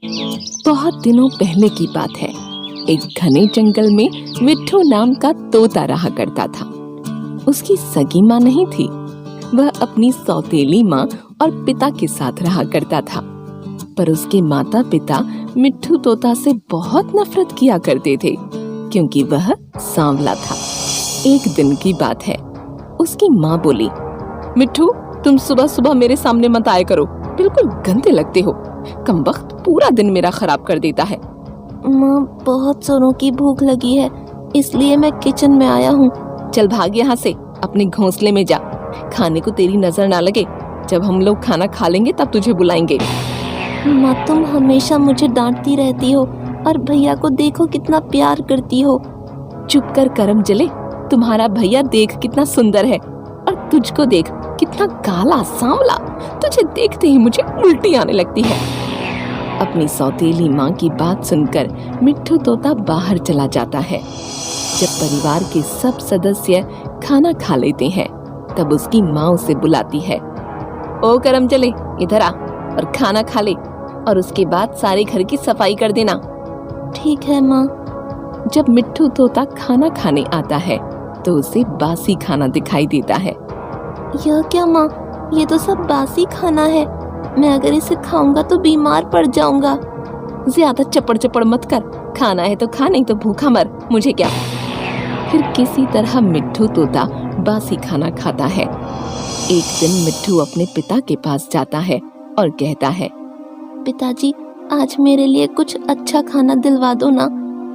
बहुत दिनों पहले की बात है। एक घने जंगल में मिट्ठू नाम का तोता रहा करता था। उसकी सगी माँ नहीं थी। वह अपनी सौतेली माँ और पिता के साथ रहा करता था। पर उसके माता पिता मिट्ठू तोता से बहुत नफरत किया करते थे, क्योंकि वह सांवला था। एक दिन की बात है, उसकी माँ बोली, मिट्ठू, तुम सुबह सुबह मेरे सामने मत आया करो, बिल्कुल गंदे लगते हो। कमबख्त पूरा दिन मेरा खराब कर देता है। माँ, बहुत जोरों की भूख लगी है, इसलिए मैं किचन में आया हूँ। चल भाग यहाँ से, अपने घोंसले में जा। खाने को तेरी नजर ना लगे। जब हम लोग खाना खा लेंगे तब तुझे बुलाएंगे। माँ, तुम हमेशा मुझे डांटती रहती हो और भैया को देखो कितना प्यार करती हो। चुप कर करम जले। तुम्हारा भैया देख कितना सुंदर है, और तुझको देख कितना काला सांवला। तुझे देखते ही मुझे उल्टी आने लगती है। अपनी सौतेली माँ की बात सुनकर मिट्ठू तोता बाहर चला जाता है। जब परिवार के सब सदस्य खाना खा लेते हैं, तब उसकी माँ उसे बुलाती है। ओ करम चले, इधर आ और खाना खा ले, और उसके बाद सारे घर की सफाई कर देना। ठीक है माँ। जब मिट्ठू तोता खाना खाने आता है तो उसे बासी खाना दिखाई देता है। यह क्या माँ, ये तो सब बासी खाना है। मैं अगर इसे खाऊंगा तो बीमार पड़ जाऊंगा। ज्यादा चपड़ चपड़ मत कर। खाना है तो खा, नहीं तो भूखा मर, मुझे क्या। फिर किसी तरह मिट्ठू तोता बासी खाना खाता है। एक दिन मिट्ठू अपने पिता के पास जाता है और कहता है, पिताजी, आज मेरे लिए कुछ अच्छा खाना दिलवा दो ना।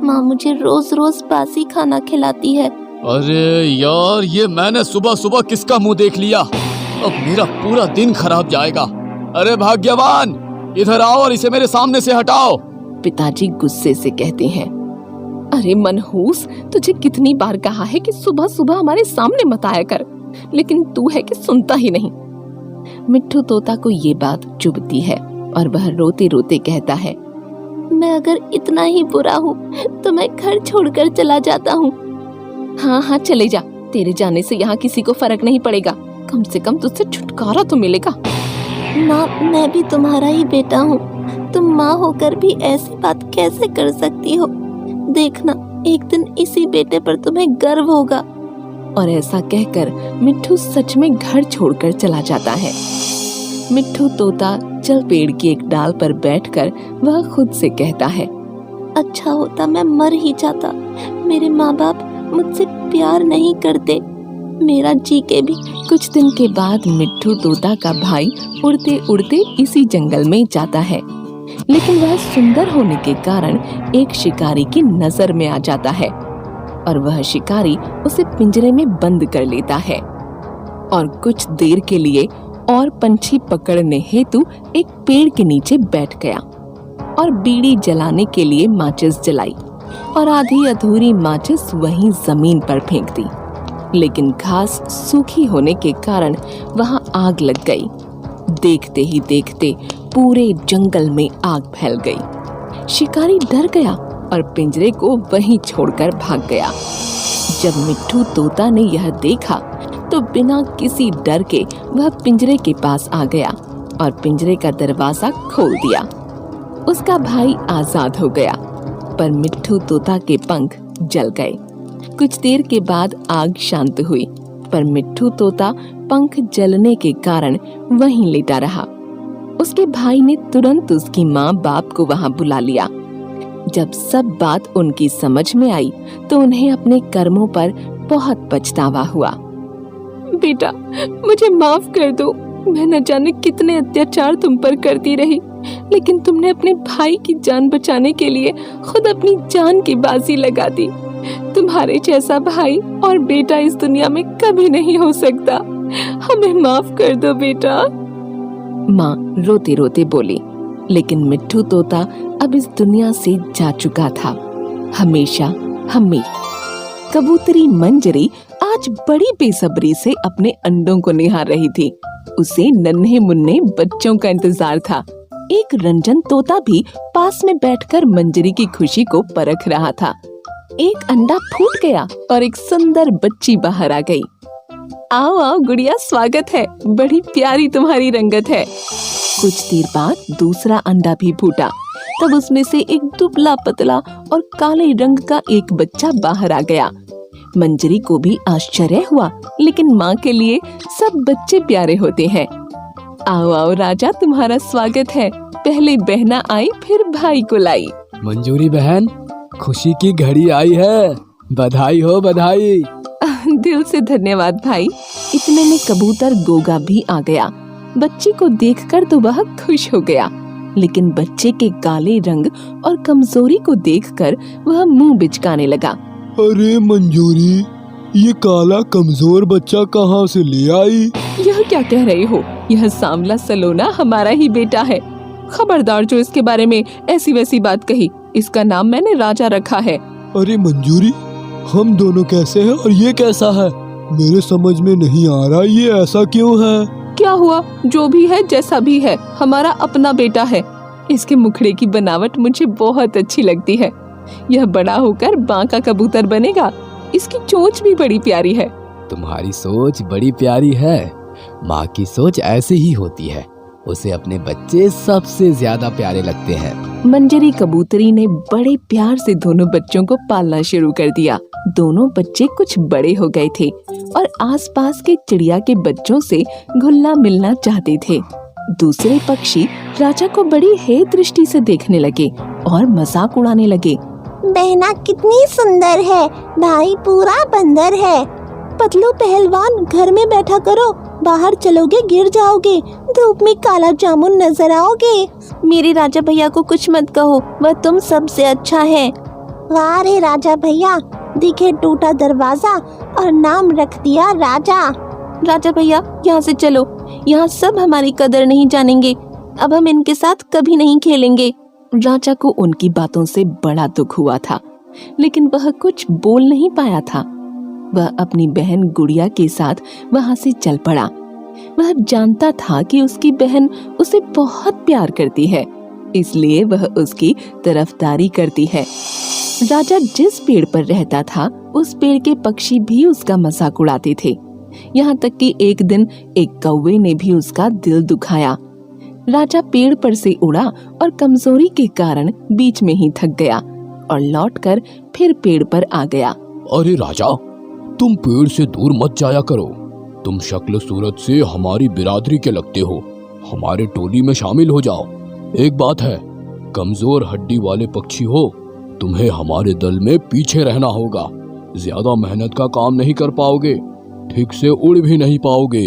माँ मुझे रोज रोज बासी खाना खिलाती है। अरे यार, ये मैंने सुबह सुबह किसका मुंह देख लिया। अब मेरा पूरा दिन खराब जाएगा। अरे भाग्यवान, इधर आओ और इसे मेरे सामने से हटाओ। पिताजी गुस्से से कहते हैं, अरे मनहूस, तुझे कितनी बार कहा है कि सुबह सुबह हमारे सामने मत आया कर, लेकिन तू है कि सुनता ही नहीं। मिट्ठू तोता को ये बात चुभती है और वह रोते रोते कहता है, मैं अगर इतना ही बुरा हूँ तो मैं घर छोड़कर चला जाता हूँ। हाँ हाँ चले जा, तेरे जाने से यहाँ किसी को फर्क नहीं पड़ेगा। कम से कम तुझसे छुटकारा तो मिलेगा। माँ, मैं भी तुम्हारा ही बेटा हूँ। तुम माँ होकर भी ऐसी बात कैसे कर सकती हो? देखना, एक दिन इसी बेटे पर तुम्हें गर्व होगा। और ऐसा कहकर मिट्ठू सच में घर छोड़कर चला जाता है। मिट्ठू तोता चल पेड़ की एक डाल पर बैठकर वह खुद से कहता है, अच्छा होता मैं मर ही जाता। मेरे माँ बाप मुझसे प्यार नहीं करते। मेरा जी के भी। कुछ दिन के बाद मिट्ठू तोता का भाई उड़ते उड़ते इसी जंगल में जाता है, लेकिन वह सुंदर होने के कारण एक शिकारी की नजर में आ जाता है, और वह शिकारी उसे पिंजरे में बंद कर लेता है और कुछ देर के लिए और पंछी पकड़ने हेतु एक पेड़ के नीचे बैठ गया और बीड़ी जलाने के लिए माचिस जलाई, और आधी अधूरी माचिस वहीं जमीन पर फेंक दी। लेकिन घास सूखी होने के कारण वहां आग लग गई। देखते ही देखते पूरे जंगल में आग फैल गई। शिकारी डर गया और पिंजरे को वहीं छोड़कर भाग गया। जब मिट्ठू तोता ने यह देखा तो बिना किसी डर के वह पिंजरे के पास आ गया और पिंजरे का दरवाजा खोल दिया। उसका भाई आजाद हो गया, पर मिट्ठू तोता के पंख जल गए। कुछ देर के बाद आग शांत हुई, पर मिट्ठू तोता पंख जलने के कारण वहीं लेटा रहा। उसके भाई ने तुरंत उसकी माँ बाप को वहां बुला लिया। जब सब बात उनकी समझ में आई तो उन्हें अपने कर्मों पर बहुत पछतावा हुआ। बेटा, मुझे माफ कर दो। मैं न जाने कितने अत्याचार तुम पर करती रही, लेकिन तुमने अपने भाई की जान बचाने के लिए खुद अपनी जान की बाजी लगा दी। तुम्हारे जैसा भाई और बेटा इस दुनिया में कभी नहीं हो सकता। हमें माफ कर दो बेटा। माँ रोते रोते बोली, लेकिन मिट्ठू तोता अब इस दुनिया से जा चुका था, हमेशा हमेशा। कबूतरी मंजरी आज बड़ी बेसब्री से अपने अंडों को निहार रही थी। उसे नन्हे मुन्ने बच्चों का इंतजार था। एक रंजन तोता भी पास में बैठकर मंजरी की खुशी को परख रहा था। एक अंडा फूट गया और एक सुंदर बच्ची बाहर आ गई। आओ आओ गुड़िया, स्वागत है, बड़ी प्यारी तुम्हारी रंगत है। कुछ देर बाद दूसरा अंडा भी फूटा, तब उसमें से एक दुबला पतला और काले रंग का एक बच्चा बाहर आ गया। मंजरी को भी आश्चर्य हुआ, लेकिन माँ के लिए सब बच्चे प्यारे होते हैं। आओ आओ राजा, तुम्हारा स्वागत है। पहले बहना आई, फिर भाई को लाई। मंजूरी बहन, खुशी की घड़ी आई है, बधाई हो बधाई। दिल से धन्यवाद भाई। इतने में कबूतर गोगा भी आ गया। बच्ची को देखकर तो वह खुश हो गया, लेकिन बच्चे के काले रंग और कमजोरी को देखकर वह मुंह बिचकाने लगा। अरे मंजूरी, ये काला कमजोर बच्चा कहाँ से ले आई? यह क्या कह रहे हो? यह सांवला सलोना हमारा ही बेटा है। खबरदार जो इसके बारे में ऐसी वैसी बात कही। इसका नाम मैंने राजा रखा है। अरे मंजूरी, हम दोनों कैसे हैं और ये कैसा है? मेरे समझ में नहीं आ रहा, ये ऐसा क्यों है? क्या हुआ? जो भी है, जैसा भी है, हमारा अपना बेटा है। इसके मुखड़े की बनावट मुझे बहुत अच्छी लगती है। यह बड़ा होकर बांका कबूतर बनेगा। इसकी चोंच भी बड़ी प्यारी है। तुम्हारी सोच बड़ी प्यारी है। माँ की सोच ऐसी ही होती है, उसे अपने बच्चे सबसे ज्यादा प्यारे लगते हैं। मंजरी कबूतरी ने बड़े प्यार से दोनों बच्चों को पालना शुरू कर दिया। दोनों बच्चे कुछ बड़े हो गए थे और आसपास के चिड़िया के बच्चों से घुलना मिलना चाहते थे। दूसरे पक्षी राजा को बड़ी हे दृष्टि से देखने लगे और मजाक उड़ाने लगे। बहना कितनी सुंदर है, भाई पूरा बंदर है। पतलू पहलवान, घर में बैठा करो, बाहर चलोगे गिर जाओगे, धूप में काला जामुन नजर आओगे। मेरे राजा भैया को कुछ मत कहो, वह तुम सबसे अच्छा है। वाह रे राजा भैया, दिखे टूटा दरवाजा और नाम रख दिया राजा। राजा भैया, यहाँ से चलो, यहाँ सब हमारी कदर नहीं जानेंगे। अब हम इनके साथ कभी नहीं खेलेंगे। राजा को उनकी बातों से बड़ा दुख हुआ था, लेकिन वह कुछ बोल नहीं पाया था। वह अपनी बहन गुड़िया के साथ वहां से चल पड़ा। वह जानता था कि उसकी बहन उसे बहुत प्यार करती है, इसलिए वह उसकी तरफदारी करती है। राजा जिस पेड़ पर रहता था, उस पेड़ के पक्षी भी उसका मजाक उड़ाते थे। यहाँ तक कि एक दिन एक कौवे ने भी उसका दिल दुखाया। राजा पेड़ पर से उड़ा और कमजोरी के कारण बीच में ही थक गया और लौटकर फिर पेड़ पर आ गया। अरे राजा, तुम पेड़ से दूर मत जाया करो। तुम शक्ल सूरत से हमारी बिरादरी के लगते हो। हमारे टोली में शामिल हो जाओ। एक बात है, कमजोर हड्डी वाले पक्षी हो, तुम्हें हमारे दल में पीछे रहना होगा। ज्यादा मेहनत का काम नहीं कर पाओगे, ठीक से उड़ भी नहीं पाओगे।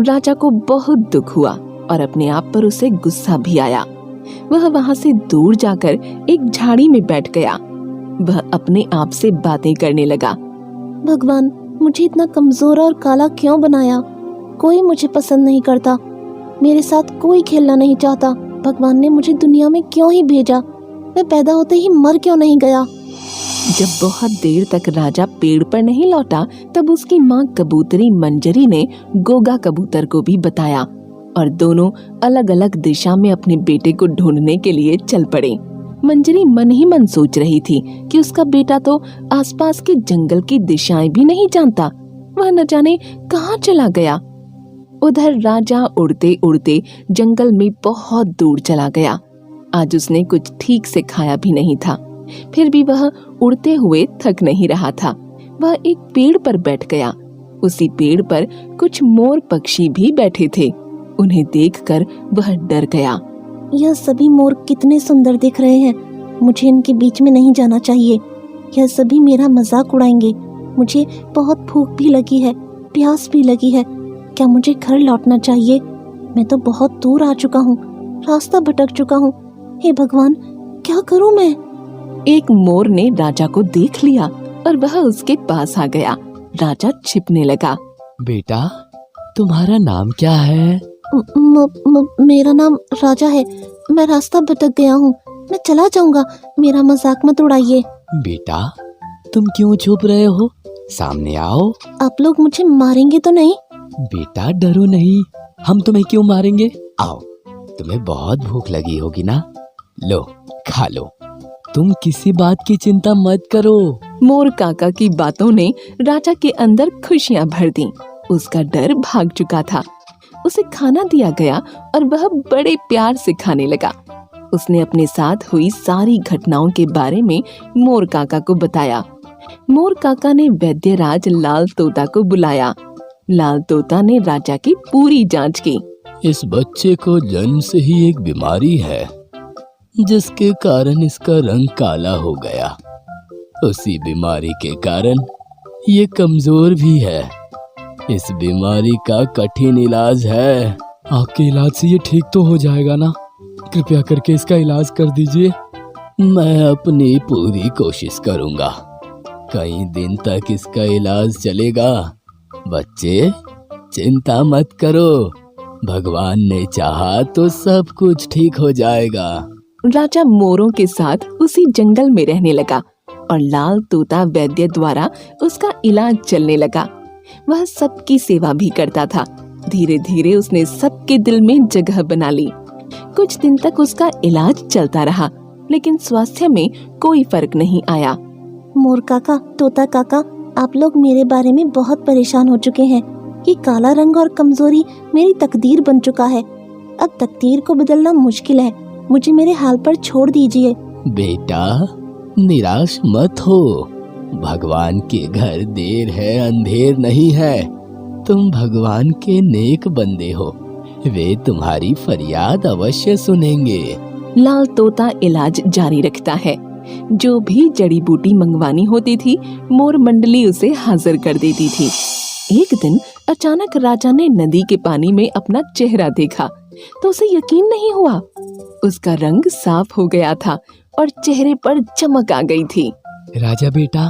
राजा को बहुत दुख हुआ और अपने आप पर उसे गुस्सा भी आया। वह वहां से दूर जाकर एक झाड़ी में बैठ गया। वह अपने आप से बातें करने लगा। भगवान, मुझे इतना कमजोर और काला क्यों बनाया? कोई मुझे पसंद नहीं करता, मेरे साथ कोई खेलना नहीं चाहता। भगवान ने मुझे दुनिया में क्यों ही भेजा? मैं पैदा होते ही मर क्यों नहीं गया? जब बहुत देर तक राजा पेड़ पर नहीं लौटा, तब उसकी माँ कबूतरी मंजरी ने गोगा कबूतर को भी बताया और दोनों अलग अलग दिशा में अपने बेटे को ढूंढने के लिए चल पड़े। मंजरी मन ही मन सोच रही थी कि उसका बेटा तो आसपास के जंगल की दिशाएं भी नहीं जानता। वह न जाने कहाँ चला गया। उधर राजा उड़ते उड़ते जंगल में बहुत दूर चला गया। आज उसने कुछ ठीक से खाया भी नहीं था, फिर भी वह उड़ते हुए थक नहीं रहा था। वह एक पेड़ पर बैठ गया। उसी पेड़ पर कुछ मोर पक्षी भी बैठे थे। उन्हें देखकर वह डर गया। यह सभी मोर कितने सुंदर दिख रहे हैं, मुझे इनके बीच में नहीं जाना चाहिए। यह सभी मेरा मजाक उड़ाएंगे। मुझे बहुत भूख भी लगी है, प्यास भी लगी है। क्या मुझे घर लौटना चाहिए? मैं तो बहुत दूर आ चुका हूँ, रास्ता भटक चुका हूँ। हे भगवान, क्या करूँ मैं? एक मोर ने राजा को देख लिया और वह उसके पास आ गया। राजा छिपने लगा। बेटा, तुम्हारा नाम क्या है? मेरा नाम राजा है। मैं रास्ता भटक गया हूँ, मैं चला जाऊंगा, मेरा मजाक मत उड़ाइए। बेटा, तुम क्यों छुप रहे हो? सामने आओ। आप लोग मुझे मारेंगे तो नहीं? बेटा डरो नहीं, हम तुम्हें क्यों मारेंगे। आओ, तुम्हें बहुत भूख लगी होगी ना, लो खा लो। तुम किसी बात की चिंता मत करो। मोर काका की बातों ने राजा के अंदर खुशियां भर दी। उसका डर भाग चुका था। उसे खाना दिया गया और वह बड़े प्यार से खाने लगा। उसने अपने साथ हुई सारी घटनाओं के बारे में मोर काका को बताया। मोर काका ने वैद्यराज लाल तोता को बुलाया। लाल तोता ने राजा की पूरी जांच की। इस बच्चे को जन्म से ही एक बीमारी है, जिसके कारण इसका रंग काला हो गया। उसी बीमारी के कारण ये कमजोर भी है। इस बीमारी का कठिन इलाज है। आपके इलाज से ये ठीक तो हो जाएगा ना? कृपया करके इसका इलाज कर दीजिए। मैं अपनी पूरी कोशिश करूंगा। कई दिन तक इसका इलाज चलेगा। बच्चे, चिंता मत करो। भगवान ने चाहा तो सब कुछ ठीक हो जाएगा। राजा मोरों के साथ उसी जंगल में रहने लगा और लाल तोता वैद्य द्वारा उसका इलाज चलने लगा। वह सबकी सेवा भी करता था। धीरे धीरे उसने सबके दिल में जगह बना ली। कुछ दिन तक उसका इलाज चलता रहा, लेकिन स्वास्थ्य में कोई फर्क नहीं आया। मोर काका, तोता काका, आप लोग मेरे बारे में बहुत परेशान हो चुके हैं कि काला रंग और कमजोरी मेरी तकदीर बन चुका है। अब तकदीर को बदलना मुश्किल है। मुझे मेरे हाल पर छोड़ दीजिए। बेटा, निराश मत हो। भगवान के घर देर है अंधेर नहीं है। तुम भगवान के नेक बंदे हो। वे तुम्हारी फरियाद अवश्य सुनेंगे। लाल तोता इलाज जारी रखता है। जो भी जड़ी बूटी मंगवानी होती थी, मोर मंडली उसे हाजिर कर देती थी। एक दिन अचानक राजा ने नदी के पानी में अपना चेहरा देखा तो उसे यकीन नहीं हुआ। उसका रंग साफ हो गया था और चेहरे पर चमक आ गई थी। राजा बेटा,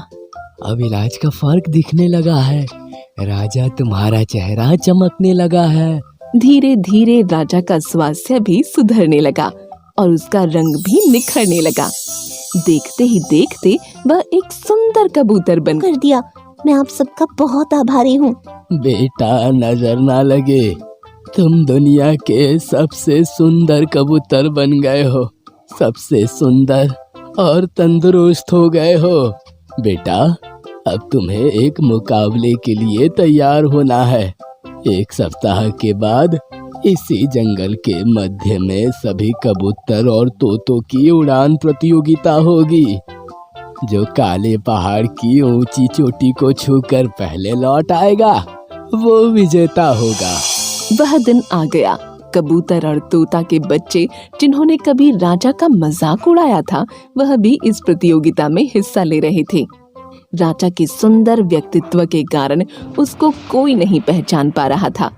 अब इलाज का फर्क दिखने लगा है। राजा, तुम्हारा चेहरा चमकने लगा है। धीरे धीरे राजा का स्वास्थ्य भी सुधरने लगा और उसका रंग भी निखरने लगा। देखते ही देखते वह एक सुंदर कबूतर बन कर दिया। मैं आप सबका बहुत आभारी हूँ। बेटा, नजर ना लगे, तुम दुनिया के सबसे सुंदर कबूतर बन गए हो। सबसे सुंदर और तंदुरुस्त हो गए हो। बेटा, अब तुम्हें एक मुकाबले के लिए तैयार होना है। 1 सप्ताह के बाद इसी जंगल के मध्य में सभी कबूतर और तोतों की उड़ान प्रतियोगिता होगी। जो काले पहाड़ की ऊंची चोटी को छूकर पहले लौट आएगा, वो विजेता होगा। वह दिन आ गया। कबूतर और तोता के बच्चे, जिन्होंने कभी राजा का मजाक उड़ाया था, वह भी इस प्रतियोगिता में हिस्सा ले रहे थे। राजा के सुंदर व्यक्तित्व के कारण उसको कोई नहीं पहचान पा रहा था।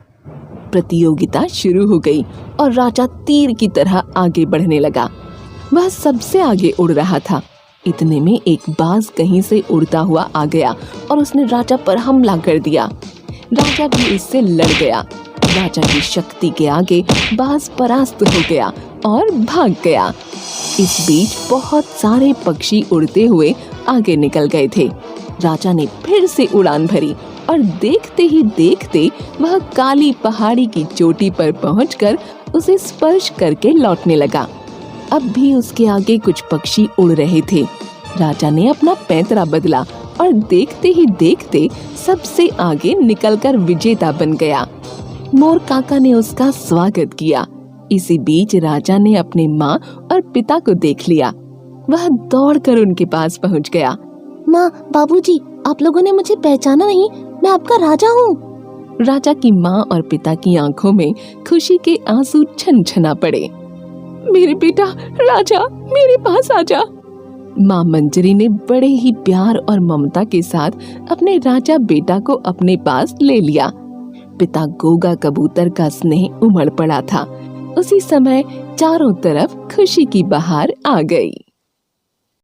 प्रतियोगिता शुरू हो गई और राजा तीर की तरह आगे बढ़ने लगा। वह सबसे आगे उड़ रहा था। इतने में एक बाज कहीं से उड़ता हुआ आ गया और उसने राजा पर हमला कर दिया। राजा भी उससे लड़ गया। राजा की शक्ति के आगे बाज परास्त हो गया और भाग गया। इस बीच बहुत सारे पक्षी उड़ते हुए आगे निकल गए थे। राजा ने फिर से उड़ान भरी और देखते ही देखते वह काली पहाड़ी की चोटी पर पहुंचकर उसे स्पर्श करके लौटने लगा। अब भी उसके आगे कुछ पक्षी उड़ रहे थे। राजा ने अपना पैंतरा बदला और देखते ही देखते सबसे आगे निकलकर विजेता बन गया। मोर काका ने उसका स्वागत किया। इसी बीच राजा ने अपने माँ और पिता को देख लिया। वह दौड़कर उनके पास पहुंच गया। माँ, बाबूजी, आप लोगों ने मुझे पहचाना नहीं? मैं आपका राजा हूँ। राजा की माँ और पिता की आंखों में खुशी के आंसू छनछना पड़े। मेरे बेटा राजा, मेरे पास आजा। माँ मंजरी ने बड़े ही प्यार और ममता के साथ अपने राजा बेटा को अपने पास ले लिया। पिता गोगा कबूतर का स्नेह उमड़ पड़ा था। उसी समय चारों तरफ खुशी की बहार आ गई।